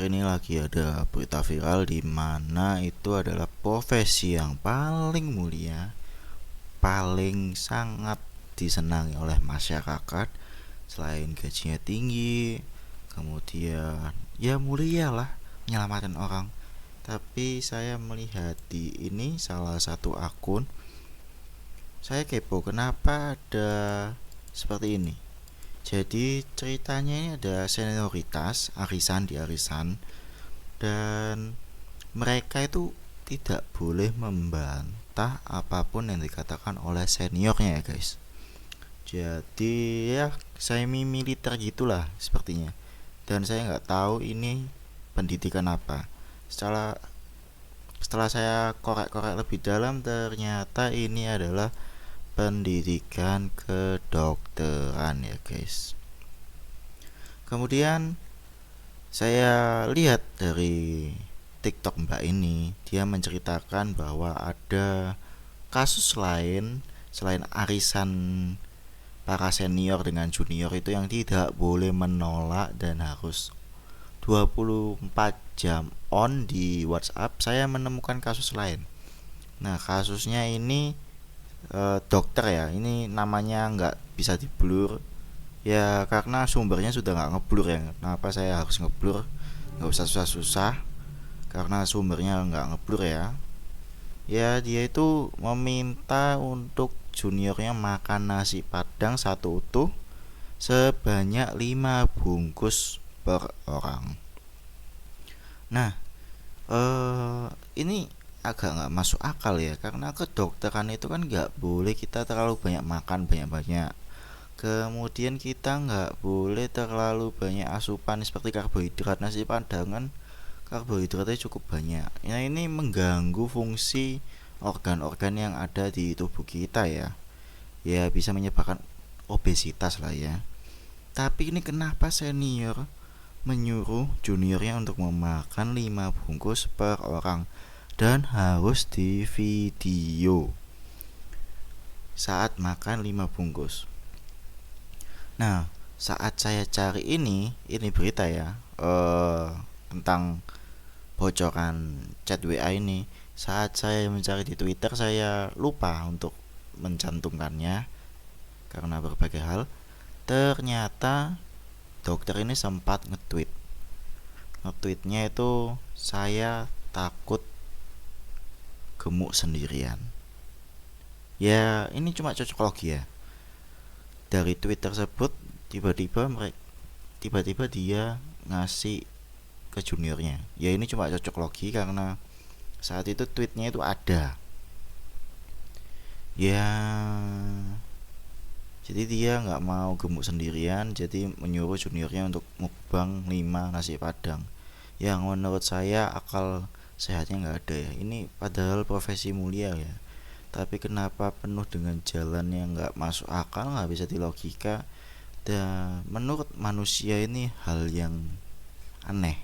Ini lagi ada berita viral di mana itu adalah profesi yang paling mulia, paling sangat disenangi oleh masyarakat. Selain gajinya tinggi, kemudian ya mulia lah, menyelamatkan orang. Tapi saya melihat di ini salah satu akun, saya kepo kenapa ada seperti ini. Jadi ceritanya ini ada senioritas, arisan di arisan, dan mereka itu tidak boleh membantah apapun yang dikatakan oleh seniornya ya guys. Jadi ya semi militer gitulah sepertinya. Dan saya nggak tahu ini pendidikan apa. Setelah saya korek-korek lebih dalam, ternyata ini adalah pendidikan kedokteran ya guys. Kemudian saya lihat dari TikTok Mbak ini, dia menceritakan bahwa ada kasus lain selain arisan para senior dengan junior itu yang tidak boleh menolak dan harus 24 jam on di WhatsApp. Saya menemukan kasus lain. Nah, kasusnya ini dokter ya. Ini namanya nggak bisa diblur ya karena sumbernya sudah nggak ngeblur ya. Kenapa saya harus ngeblur? Nggak usah susah-susah karena sumbernya nggak ngeblur ya. Ya dia itu meminta untuk juniornya makan nasi padang satu utuh sebanyak 5 bungkus per orang. Nah, ini agak nggak masuk akal ya karena kedokteran itu kan nggak boleh kita terlalu banyak makan banyak-banyak. Kemudian kita nggak boleh terlalu banyak asupan seperti karbohidrat. Nasi padang kan karbohidratnya cukup banyak. Nah ini mengganggu fungsi organ-organ yang ada di tubuh kita ya. Ya bisa menyebabkan obesitas lah ya. Tapi ini kenapa senior menyuruh juniornya untuk memakan 5 bungkus per orang dan harus di video saat makan 5 bungkus. Nah, saat saya cari ini berita ya, tentang bocoran chat WA ini. Saat saya mencari di Twitter, saya lupa untuk mencantumkannya karena berbagai hal. Ternyata dokter ini sempat nge-tweetnya itu saya takut gemuk sendirian. Ya, ini cuma cocok logi ya. Dari tweet tersebut tiba-tiba dia ngasih ke juniornya. Ya ini cuma cocok logi karena saat itu tweetnya itu ada. Ya jadi dia nggak mau gemuk sendirian, jadi menyuruh juniornya untuk mukbang 5 nasi padang. Yang menurut saya akal sehatnya nggak ada ya. Ini padahal profesi mulia ya. Tapi kenapa penuh dengan jalan yang nggak masuk akal, nggak bisa dilogika. Dan menurut manusia ini hal yang aneh.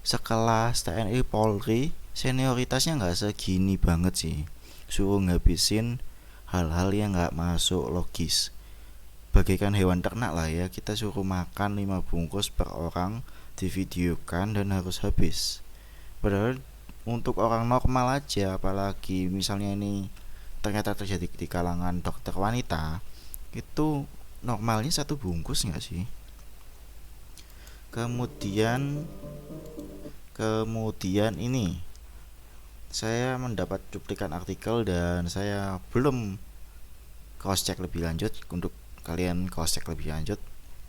Sekelas TNI Polri, senioritasnya nggak segini banget sih. Suruh ngabisin hal-hal yang nggak masuk logis. Bagaikan hewan ternak lah ya, kita suruh makan 5 bungkus per orang, divideokan dan harus habis. Padahal untuk orang normal aja, apalagi misalnya ini ternyata terjadi di kalangan dokter wanita, itu normalnya satu bungkus nggak sih? Kemudian ini saya mendapat cuplikan artikel dan saya belum cross check lebih lanjut. Untuk kalian cross check lebih lanjut,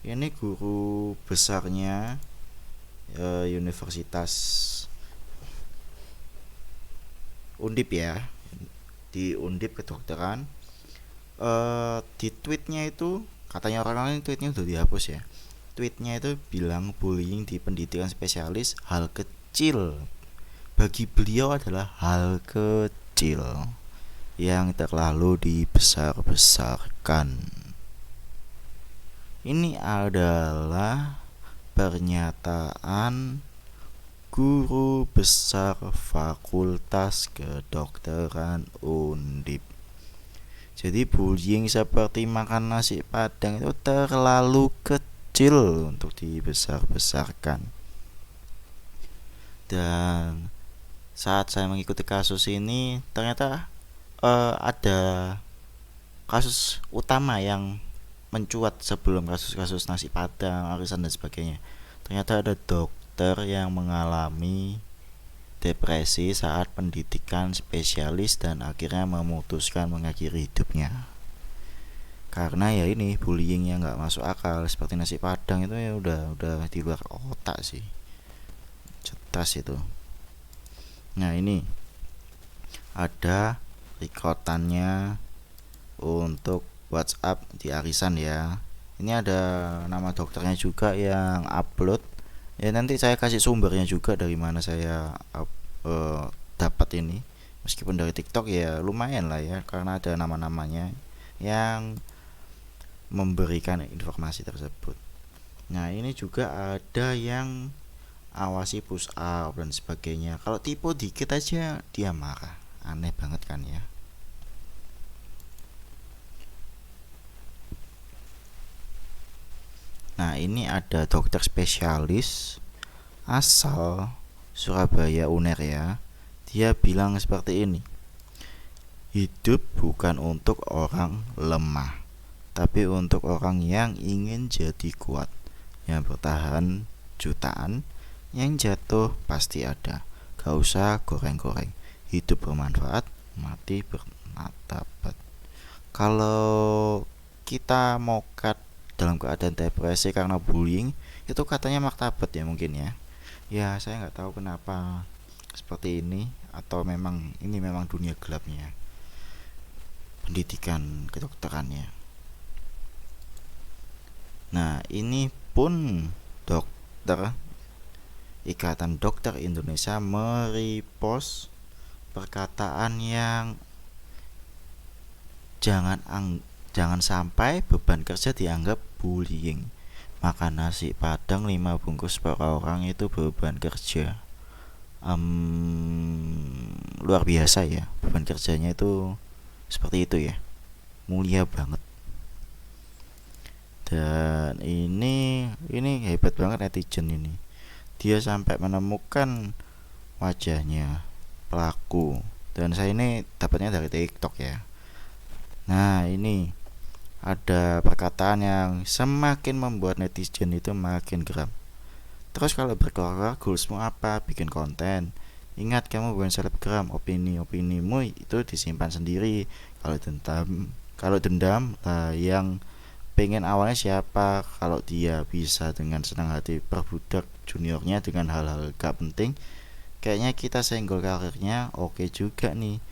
ini guru besarnya Universitas Undip ya, di Undip kedokteran. Di tweetnya itu katanya orang lain tweetnya udah dihapus ya. Tweetnya itu bilang bullying di pendidikan spesialis hal kecil. Bagi beliau adalah hal kecil yang terlalu dibesar-besarkan. Ini adalah pernyataan guru besar Fakultas Kedokteran Undip. Jadi bullying seperti makan nasi padang itu terlalu kecil untuk dibesar-besarkan. Dan saat saya mengikuti kasus ini ternyata ada kasus utama yang mencuat sebelum kasus-kasus nasi padang, arisan dan sebagainya. Ternyata ada dokter yang mengalami depresi saat pendidikan spesialis dan akhirnya memutuskan mengakhiri hidupnya. Karena ya ini bullying yang nggak masuk akal seperti nasi padang itu ya udah di luar otak sih, cetas itu. Nah ini ada rekotannya untuk WhatsApp di arisan ya. Ini ada nama dokternya juga yang upload. Ya nanti saya kasih sumbernya juga dari mana saya dapat ini. Meskipun dari TikTok ya lumayan lah ya karena ada nama-namanya yang memberikan informasi tersebut. Nah ini juga ada yang awasi push up dan sebagainya. Kalau tipe dikit aja dia marah, aneh banget kan ya. Nah ini ada dokter spesialis asal Surabaya UNER ya. Dia bilang seperti ini, hidup bukan untuk orang lemah, tapi untuk orang yang ingin jadi kuat, yang bertahan jutaan, yang jatuh pasti ada. Gak usah goreng-goreng, hidup bermanfaat, mati bermartabat. Kalau kita mokat dalam keadaan depresi karena bullying, itu katanya martabat ya mungkin ya. Ya saya nggak tahu kenapa seperti ini, atau memang ini memang dunia gelapnya pendidikan kedokterannya. Nah ini pun dokter Ikatan Dokter Indonesia merepost perkataan yang jangan sampai beban kerja dianggap bullying. Makan nasi padang 5 bungkus per orang itu beban kerja. Luar biasa ya, beban kerjanya itu seperti itu ya, mulia banget. Dan ini hebat banget netizen ini. Dia sampai menemukan wajahnya pelaku, dan saya ini dapatnya dari TikTok ya. Nah ini ada perkataan yang semakin membuat netizen itu makin geram. Terus kalau berkeluarga, goalsmu apa? Bikin konten. Ingat kamu bukan selebgram, opini-opinimu itu disimpan sendiri. Kalau dendam yang pengen awalnya siapa? Kalau dia bisa dengan senang hati perbudak juniornya dengan hal-hal gak penting, kayaknya kita senggol karirnya oke juga nih.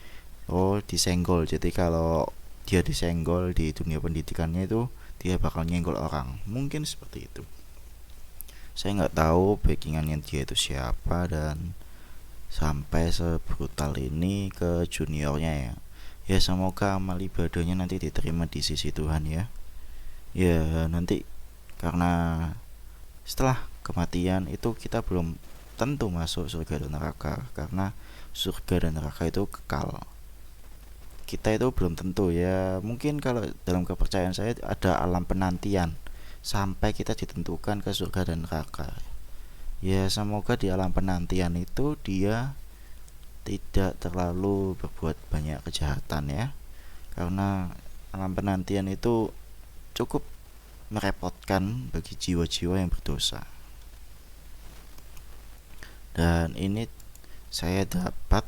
Oh disenggol, jadi kalau dia disenggol di dunia pendidikannya itu dia bakal nyenggol orang, mungkin seperti itu. Saya nggak tahu backingannya dia itu siapa dan sampai sebrutal ini ke juniornya ya. Ya semoga amal ibadahnya nanti diterima di sisi Tuhan ya. Ya nanti karena setelah kematian itu kita belum tentu masuk surga dan neraka, karena surga dan neraka itu kekal. Kita itu belum tentu ya. Mungkin kalau dalam kepercayaan saya ada alam penantian sampai kita ditentukan ke surga dan neraka. Ya semoga di alam penantian itu dia tidak terlalu berbuat banyak kejahatan ya, karena alam penantian itu cukup merepotkan bagi jiwa-jiwa yang berdosa. Dan ini saya dapat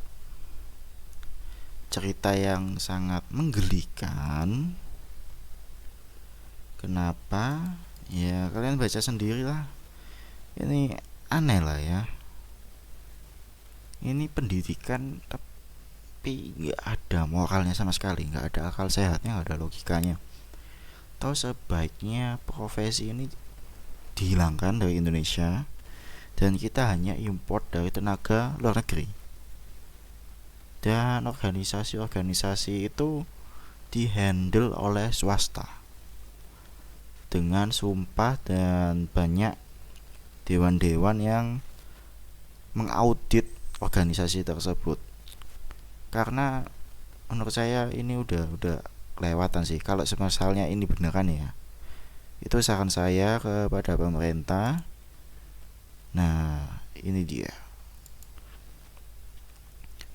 cerita yang sangat menggelikan. Kenapa? Ya kalian baca sendiri lah. Ini aneh lah ya. Ini pendidikan tapi nggak ada moralnya sama sekali, nggak ada akal sehatnya, nggak ada logikanya. Tahu sebaiknya profesi ini dihilangkan dari Indonesia dan kita hanya import dari tenaga luar negeri. Dan organisasi-organisasi itu dihandle oleh swasta dengan sumpah dan banyak dewan-dewan yang mengaudit organisasi tersebut. Karena menurut saya ini udah kelewatan sih. Kalau misalnya ini beneran ya, itu saran saya kepada pemerintah. Nah ini dia,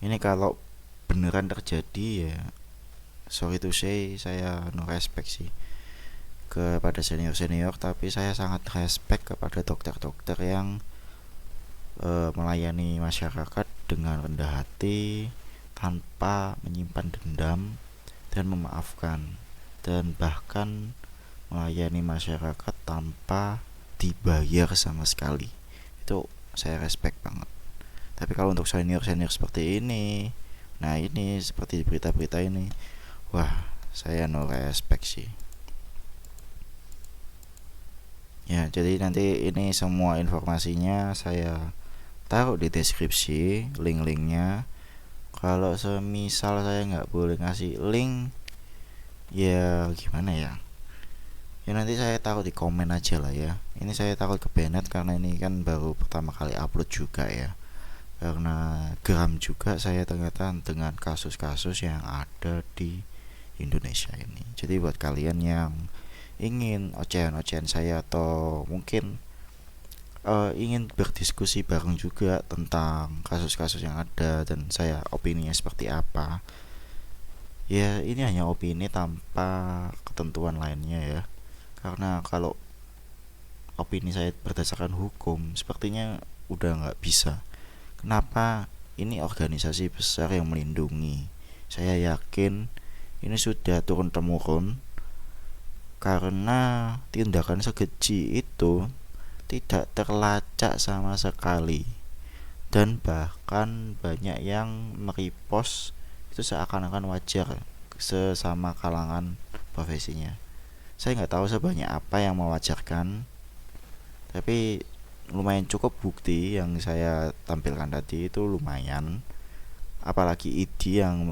Ini kalau beneran terjadi ya, sorry to say, saya no respect sih kepada senior-senior, tapi saya sangat respect kepada dokter-dokter yang melayani masyarakat dengan rendah hati, tanpa menyimpan dendam dan memaafkan, dan bahkan melayani masyarakat tanpa dibayar sama sekali. Itu saya respect banget. Tapi kalau untuk senior-senior seperti ini, nah ini seperti berita-berita ini, wah, saya no respect sih. Ya, jadi nanti ini semua informasinya saya taruh di deskripsi, link-linknya. Kalau semisal saya nggak boleh ngasih link, ya gimana ya? Ya nanti saya taruh di komen aja lah ya. Ini saya taruh ke Bennett karena ini kan baru pertama kali upload juga ya. Karena geram juga saya ternyata dengan kasus-kasus yang ada di Indonesia ini. Jadi buat kalian yang ingin ocehan-ocehan saya atau mungkin ingin berdiskusi bareng juga tentang kasus-kasus yang ada dan saya opininya seperti apa, ya ini hanya opini tanpa ketentuan lainnya ya. Karena kalau opini saya berdasarkan hukum sepertinya udah nggak bisa. Kenapa? Ini organisasi besar yang melindungi. Saya yakin ini sudah turun temurun karena tindakan sekeji itu tidak terlacak sama sekali, dan bahkan banyak yang merepost itu seakan-akan wajar sesama kalangan profesinya. Saya nggak tahu sebanyak apa yang mewajarkan, tapi lumayan cukup bukti yang saya tampilkan tadi itu lumayan. Apalagi ID yang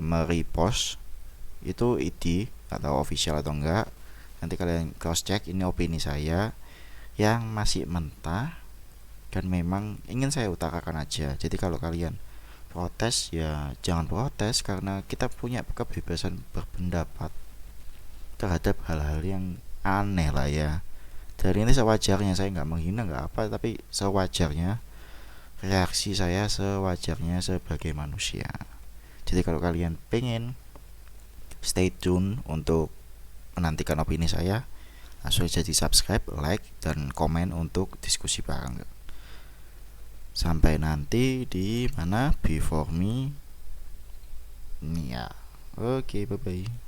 merepost itu ID atau official atau enggak, nanti kalian cross check. Ini opini saya yang masih mentah dan memang ingin saya utarakan aja. Jadi kalau kalian protes ya jangan protes, karena kita punya kebebasan berpendapat terhadap hal-hal yang aneh lah ya. Dari ini sewajarnya, saya nggak menghina nggak apa, tapi sewajarnya reaksi saya sewajarnya sebagai manusia. Jadi kalau kalian pengen stay tune untuk menantikan opini saya, langsung aja di subscribe, like, dan komen untuk diskusi bareng. Sampai nanti di mana before me. Ini ya. Oke, bye bye.